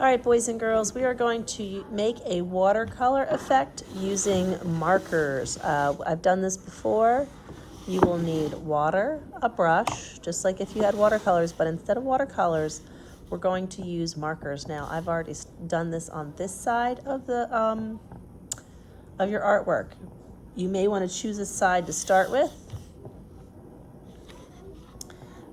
All right, boys and girls, we are going to make a watercolor effect using markers. I've done this before. You will need water, a brush, just like if you had watercolors, but instead of watercolors, we're going to use markers. Now, I've already done this on this side of the of your artwork. You may want to choose a side to start with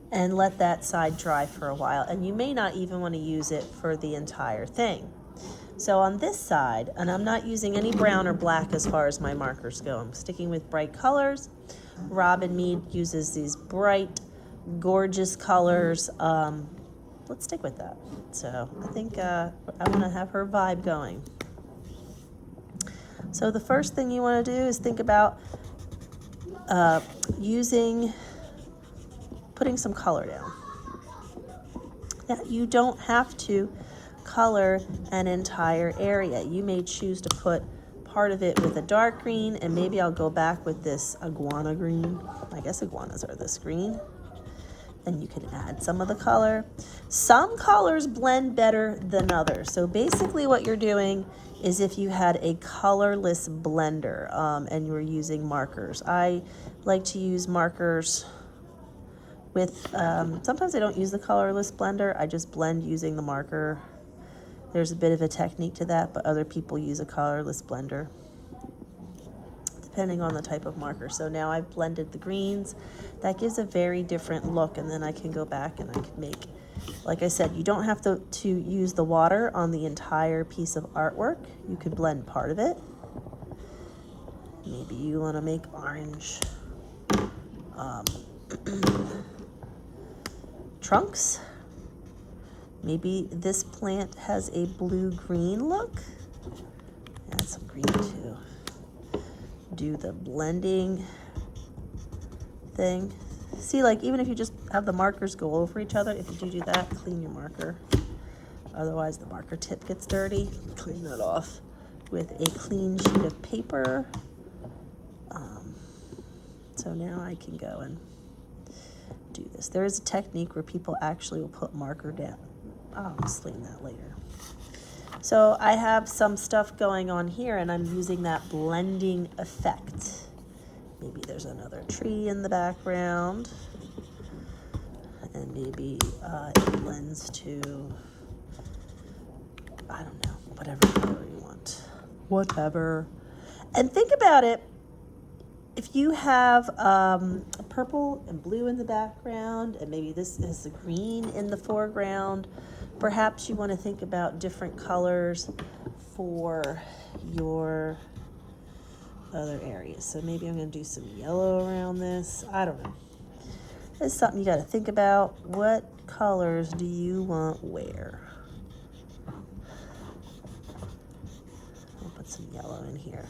and let that side dry for a while. And you may not even want to use it for the entire thing. So on this side, and I'm not using any brown or black as far as my markers go, I'm sticking with bright colors. Robin Mead uses these bright, gorgeous colors. Let's stick with that. So I think I want to have her vibe going. So the first thing you want to do is think about putting some color down. Now, you don't have to color an entire area. You may choose to put part of it with a dark green, and maybe I'll go back with this iguana green. I guess iguanas are this green. And you can add some of the color. Some colors blend better than others. So basically what you're doing is if you had a colorless blender and you were using markers. I like to use markers with, sometimes I don't use the colorless blender, I just blend using the marker. There's a bit of a technique to that, but other people use a colorless blender, depending on the type of marker. So now I've blended the greens. That gives a very different look, and then I can go back and I can make, like I said, you don't have to use the water on the entire piece of artwork. You could blend part of it. Maybe you want to make orange trunks. Maybe this plant has a blue-green look. Add some green too. Do the blending thing. See, like even if you just have the markers go over each other, if you do that, clean your marker. Otherwise the marker tip gets dirty. Clean that off with a clean sheet of paper. So now I can go and do this. There is a technique where people actually will put marker down. I'll explain that later. So I have some stuff going on here, and I'm using that blending effect. Maybe there's another tree in the background, and maybe it blends to, I don't know, whatever color you want. Whatever. And think about it. If you have a purple and blue in the background, and maybe this is the green in the foreground, perhaps you want to think about different colors for your other areas. So maybe I'm going to do some yellow around this. I don't know. It's something you got to think about. What colors do you want where? I'll put some yellow in here.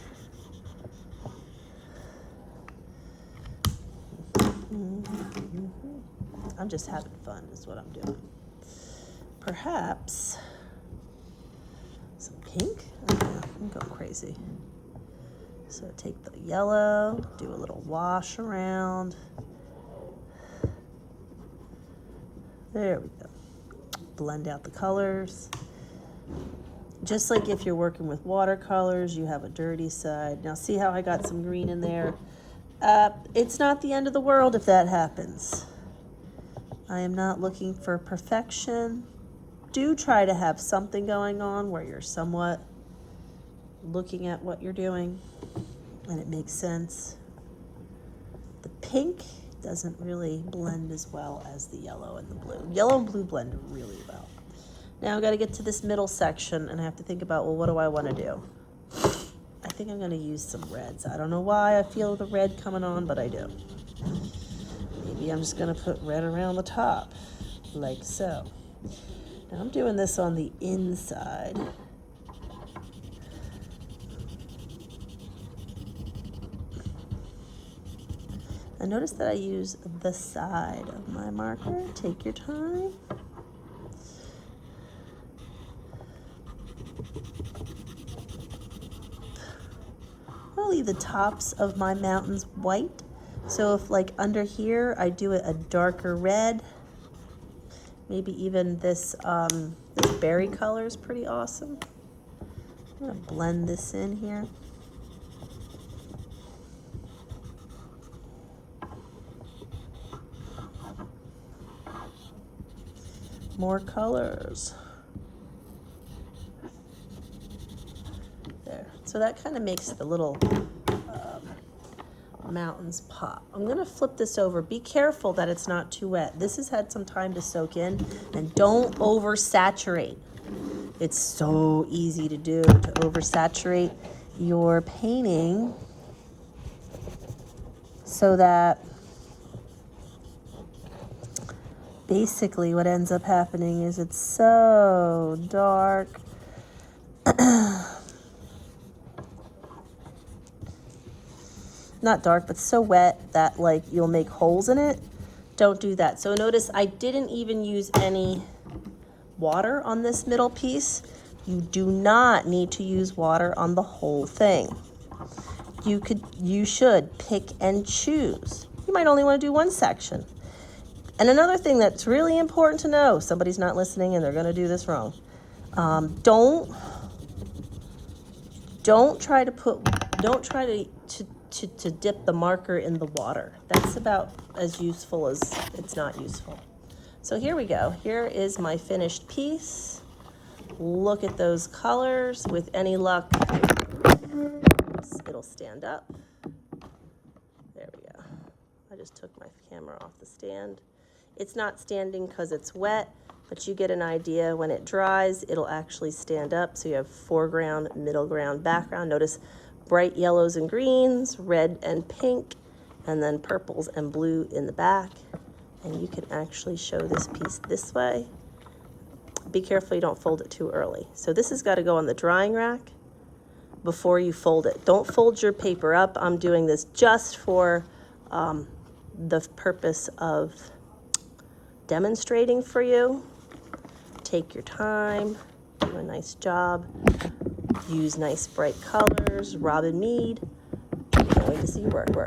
I'm just having fun is what I'm doing. Perhaps some pink. I'm going crazy. So take the yellow, do a little wash around. There we go. Blend out the colors. Just like if you're working with watercolors, you have a dirty side. Now see how I got some green in there? It's not the end of the world if that happens. I am not looking for perfection. Do try to have something going on where you're somewhat looking at what you're doing and it makes sense. The pink doesn't really blend as well as the yellow and the blue. Yellow and blue blend really well. Now I've got to get to this middle section and I have to think about, well, what do I want to do? I think I'm going to use some reds. I don't know why I feel the red coming on, but I do. Maybe I'm just going to put red around the top, like so. Now I'm doing this on the inside. And notice that I use the side of my marker. Take your time. I'll leave the tops of my mountains white. So if like under here, I do it a darker red, maybe even this This berry color is pretty awesome. I'm gonna blend this in here. More colors. There. So that kind of makes the little mountains pop. I'm going to flip this over. Be careful that it's not too wet. This has had some time to soak in, and don't oversaturate. It's so easy to do, to oversaturate your painting so that basically what ends up happening is it's so dark. Not dark, but so wet that like you'll make holes in it. Don't do that. So notice I didn't even use any water on this middle piece. You do not need to use water on the whole thing. You should pick and choose. You might only want to do one section. And another thing that's really important to know, somebody's not listening and they're going to do this wrong. Don't try to dip the marker in the water. That's about as useful as it's not useful. So here we go. Here is my finished piece. Look at those colors. With any luck, it'll stand up. There we go. I just took my camera off the stand. It's not standing because it's wet, but you get an idea. When it dries, it'll actually stand up. So you have foreground, middle ground, background. Notice bright yellows and greens, red and pink, and then purples and blue in the back. And you can actually show this piece this way. Be careful you don't fold it too early. So this has got to go on the drying rack before you fold it. Don't fold your paper up. I'm doing this just for the purpose of demonstrating for you. Take your time, do a nice job, use nice bright colors. Robin Mead, can't wait to see your work.